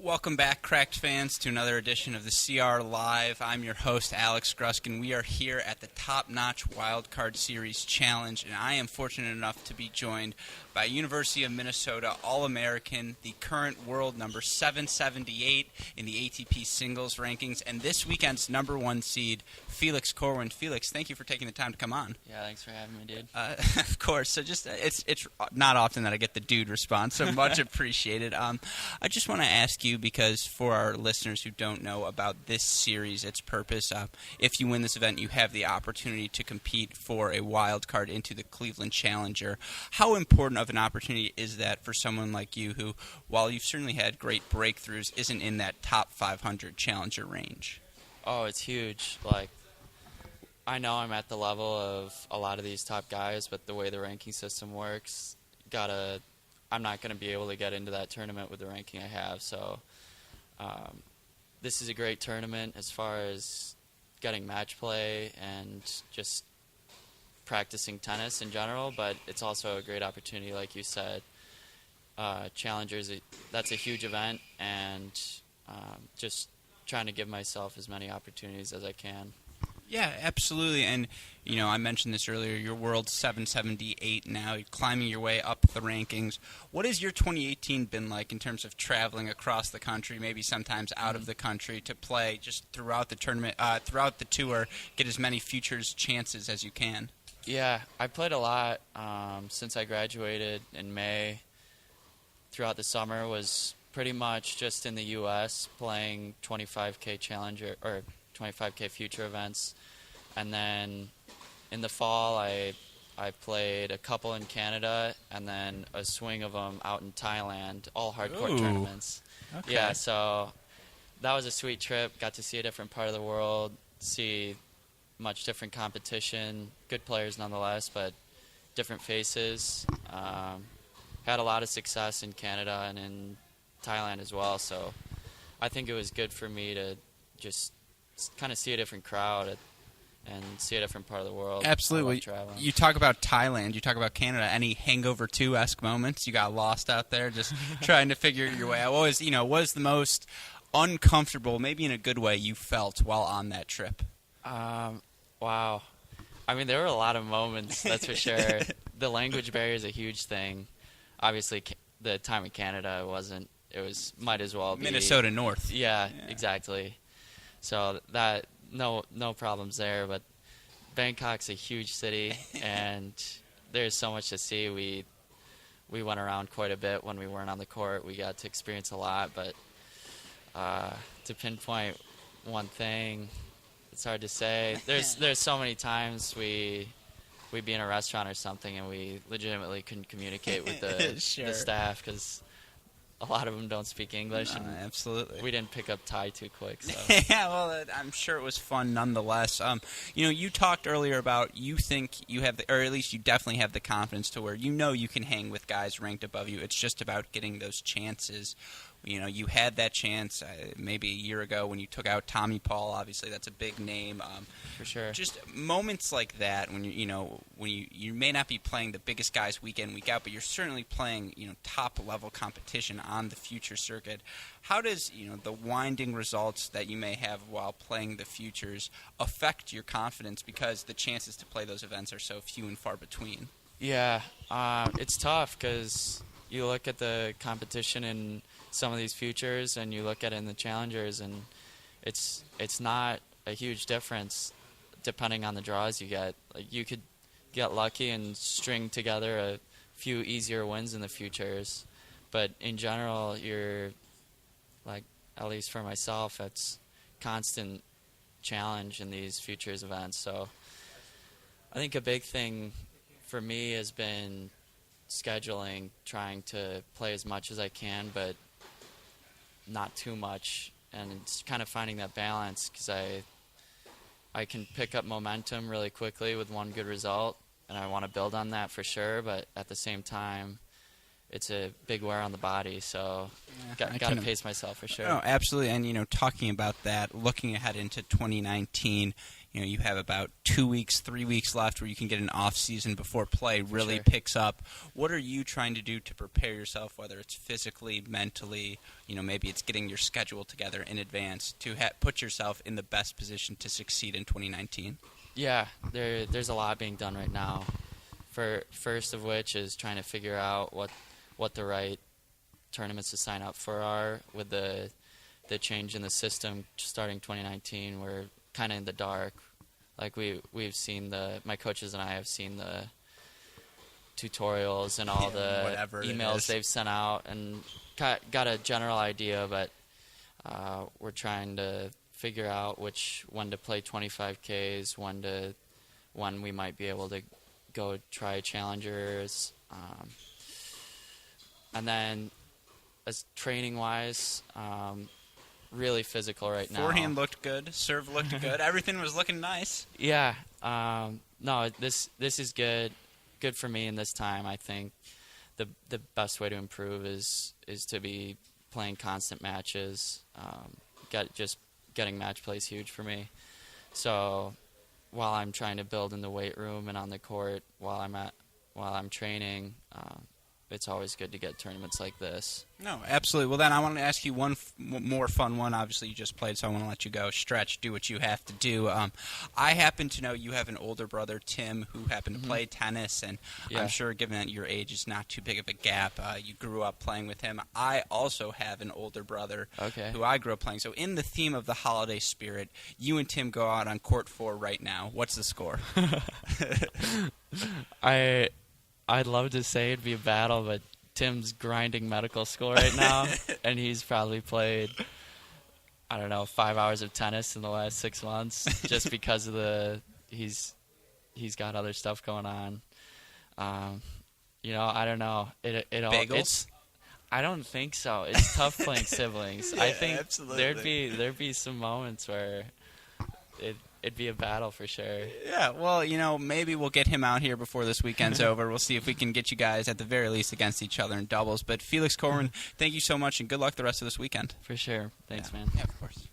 Welcome back, Cracked fans, to another edition of the CR Live. I'm your host, Alex Gruskin. We are here at the Topnotch Wildcard Series Challenge, and I am fortunate enough to be joined by University of Minnesota All-American, the current world number 778 in the ATP singles rankings, and this weekend's number one seed, Felix Corwin. Felix, thank you for taking the time to come on. Yeah, thanks for having me, dude. Of course. So it's not often that I get the dude response, so much appreciated. I just want to ask you, because for our listeners who don't know about this series, its purpose, if you win this event, you have the opportunity to compete for a wild card into the Cleveland Challenger. How important of an opportunity is that for someone like you who, while you've certainly had great breakthroughs, isn't in that top 500 Challenger range? Oh, it's huge. I know I'm at the level of a lot of these top guys, but the way the ranking system works, I'm not going to be able to get into that tournament with the ranking I have. So this is a great tournament as far as getting match play and just practicing tennis in general, but it's also a great opportunity, like you said. Challengers, that's a huge event, and just trying to give myself as many opportunities as I can. Yeah, absolutely. And, I mentioned this earlier, you're world 778 now. You're climbing your way up the rankings. What has your 2018 been like in terms of traveling across the country, maybe sometimes out of the country, to play just throughout the tournament, throughout the tour, get as many futures chances as you can? Yeah, I played a lot since I graduated in May. Throughout the summer was pretty much just in the U.S. playing 25K Challenger or 25K future events, and then in the fall I played a couple in Canada and then a swing of them out in Thailand, all hardcourt tournaments. Okay. Yeah, so that was a sweet trip. Got to see a different part of the world, see much different competition, good players nonetheless, but different faces. Had a lot of success in Canada and in Thailand as well, so I think it was good for me to just kind of see a different crowd and see a different part of the world. Absolutely. You talk about Thailand, you talk about Canada. Any Hangover 2-esque moments? You got lost out there just trying to figure your way out? What was the most uncomfortable, maybe in a good way, you felt while on that trip? Wow. I mean, there were a lot of moments, that's for sure. The language barrier is a huge thing. Obviously, the time in Canada might as well be Minnesota North. Yeah, exactly. So that no problems there, but Bangkok's a huge city and there's so much to see. We went around quite a bit when we weren't on the court. We got to experience a lot, but to pinpoint one thing, it's hard to say. There's so many times we'd be in a restaurant or something and we legitimately couldn't communicate with the staff because a lot of them don't speak English, and absolutely. We didn't pick up Thai too quick. So. Yeah, well, I'm sure it was fun nonetheless. You talked earlier about you think you have, or at least you definitely have the confidence to where you can hang with guys ranked above you. It's just about getting those chances. You had that chance maybe a year ago when you took out Tommy Paul. Obviously, that's a big name. For sure. Just moments like that when you may not be playing the biggest guys week in, week out, but you're certainly playing top level competition on the future circuit. How does the winding results that you may have while playing the futures affect your confidence because the chances to play those events are so few and far between? Yeah, it's tough because you look at the competition in some of these futures and you look at it in the challengers, and it's not a huge difference depending on the draws you get. Like, you could get lucky and string together a few easier wins in the futures, but in general, you're at least for myself, it's constant challenge in these futures events. So I think a big thing for me has been scheduling, trying to play as much as I can, but not too much, and it's kind of finding that balance because I can pick up momentum really quickly with one good result, and I want to build on that for sure, but at the same time, it's a big wear on the body, so got to pace myself for sure. No, absolutely, and talking about that, looking ahead into 2019, you have about 2 weeks, 3 weeks left where you can get an off season before play really sure. picks up. What are you trying to do to prepare yourself, whether it's physically, mentally, maybe it's getting your schedule together in advance to put yourself in the best position to succeed in 2019? Yeah, there's a lot being done right now. First of which is trying to figure out what the right tournaments to sign up for are with the change in the system starting 2019. We're kind of in the dark. Like we've seen my coaches and I have seen the tutorials and all the emails they've sent out and got a general idea, but we're trying to figure out when to play 25Ks, when we might be able to go try challengers, and then as training-wise, really physical right now. Forehand looked good, serve looked good, everything was looking nice. Yeah, no, this is good for me in this time. I think the best way to improve is to be playing constant matches. Getting match play is huge for me. So while I'm trying to build in the weight room and on the court, while I'm training, it's always good to get tournaments like this. No, absolutely. Well, then I want to ask you one more fun one. Obviously, you just played, so I want to let you go. Stretch, do what you have to do. I happen to know you have an older brother, Tim, who happened to play tennis, and I'm sure, given that your age is not too big of a gap, you grew up playing with him. I also have an older brother who I grew up playing. So in the theme of the holiday spirit, you and Tim go out on court 4 right now. What's the score? I'd love to say it'd be a battle, but Tim's grinding medical school right now, and he's probably played, 5 hours of tennis in the last 6 months just because of he's got other stuff going on. I don't know. Bagels? I don't think so. It's tough playing siblings. Yeah, I think absolutely. there'd be some moments where it'd be a battle for sure. Yeah, well, maybe we'll get him out here before this weekend's over. We'll see if we can get you guys, at the very least, against each other in doubles. But Felix Corwin, thank you so much, and good luck the rest of this weekend. For sure. Thanks, man. Yeah, of course.